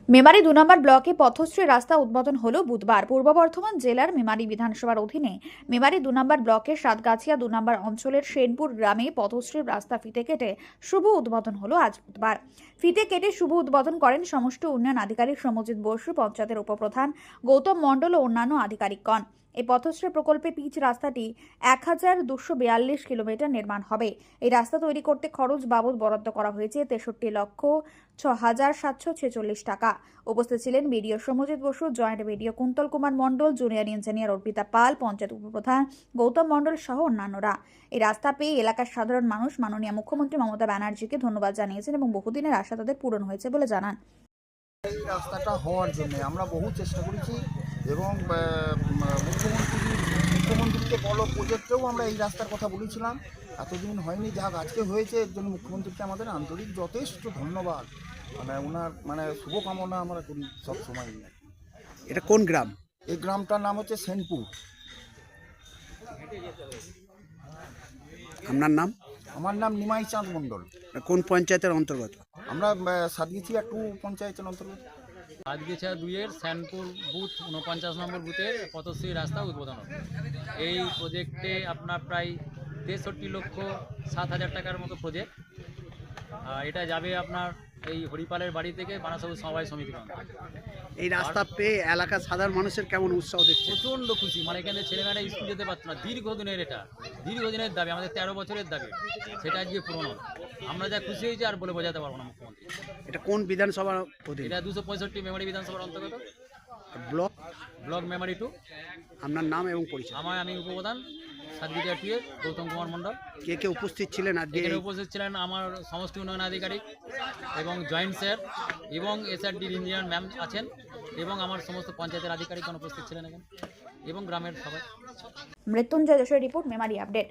মেমারি ২ নম্বর ব্লকে পথশ্রী রাস্তা উদ্বোধন হলো বুধবার। পূর্ব বর্ধমান জেলার মেমারি বিধানসভার অধীনে মেমারি ২ নম্বর ব্লকের সাতগাছিয়া ২ নম্বর অঞ্চলের সেনপুর গ্রামে পথশ্রী রাস্তা ফিতে কেটে শুভ উদ্বোধন হলো আজ বুধবার। ফিতে কেটে শুভ উদ্বোধন করেন সমষ্টি উন্নয়ন আধিকারিক সমজিৎ বসু, পঞ্চায়েতের উপপ্রধান গৌতম মণ্ডল ও অন্যান্য আধিকারিকগণ। এই পথশ্রী প্রকল্পে পিচ রাস্তাটি ১,২৪২ কিলোমিটার নির্মাণ হবে। এই রাস্তা তৈরি করতে খরচ বাবদ বরাদ্দ করা হয়েছে ৬৩,৬৭৪৬ টাকা। উপস্থিত ছিলেন BDO Samajit Basu, joint BDO Kuntal Kumar Mondal, junior engineer Arpita Pal, panchayat উপপ্রধান গৌতম মণ্ডল সহ অন্যান্যরা। এই রাস্তা পেয়ে এলাকার সাধারণ মানুষ মাননীয় মুখ্যমন্ত্রী মমতা ব্যানার্জিকে ধন্যবাদ জানিয়েছেন এবং বহুদিনের আশা তাদের পূরণ হয়েছে বলে জানান। এই রাস্তাটা হওয়ার জন্য আমরা বহু চেষ্টা করেছি এবং মুখ্যমন্ত্রীকে বলো প্রজেক্টেও আমরা এই রাস্তার কথা বলেছিলাম। এতদিন হয়নি, যাক আজকে হয়েছে। এর জন্য মুখ্যমন্ত্রীকে আমাদের আন্তরিক যথেষ্ট ধন্যবাদ, ওনার শুভকামনা আমরা করি সব সময়। এটা কোন গ্রাম? এই গ্রামটার নাম হচ্ছে সেনপুর। আপনার নাম? আমার নাম নিমাই চাঁদ মণ্ডল। কোন পঞ্চায়েতের অন্তর্গত? আমরা সাতগিছিয়া 2 পঞ্চায়েতের অন্তর্গত। সাতগিছিয়া 2-এর শ্যানপুর বুথ 49 নম্বর বুথের পথশ্রী রাস্তা উদ্বোধন হবে। এই প্রজেক্টে আপনার প্রায় 63,07,000 টাকার মতো প্রজেক্ট। এটা যাবে আপনার এই হরিপালের বাড়ি থেকে বানাসবুজ সমবায় সমিতি। এই রাস্তা পেয়ে এলাকার সাধারণ মানুষের কেমন উৎসাহ দেখছে? প্রচণ্ড খুশি, মানে এখানে ছেলেমেয়েরা স্কুল যেতে পারতো না। দীর্ঘদিনের দীর্ঘদিনের দাবি, আমাদের 13 বছরের দাবি, সেটা আজকে পূরণ হলো। আমরা যা খুশি হয়েছি আর বলে বোঝাতে পারবো না মুখ্যমন্ত্রী। এটা কোন বিধানসভার অধীনে? এটা 265 মেমারি বিধানসভার অন্তর্গত, ব্লক মেমারি 2। আপনার নাম এবং পরিচয়? আমি উপপ্রধান সাতগিছিয়া 2-এর গৌতম কুমার মণ্ডল। কে কে উপস্থিত ছিলেন আজকে? এখানে উপস্থিত ছিলেন আমার সমষ্টি উন্নয়ন আধিকারিক এবং জয়েন্ট স্যার এবং এসআরডি ইঞ্জিনিয়ার ম্যাম আছেন এবং আমার সমস্ত পঞ্চায়েতের আধিকারিকগণ উপস্থিত ছিলেন এখানে এবং গ্রামের সবাই। Mrityunjoy Jessore report, Memari update.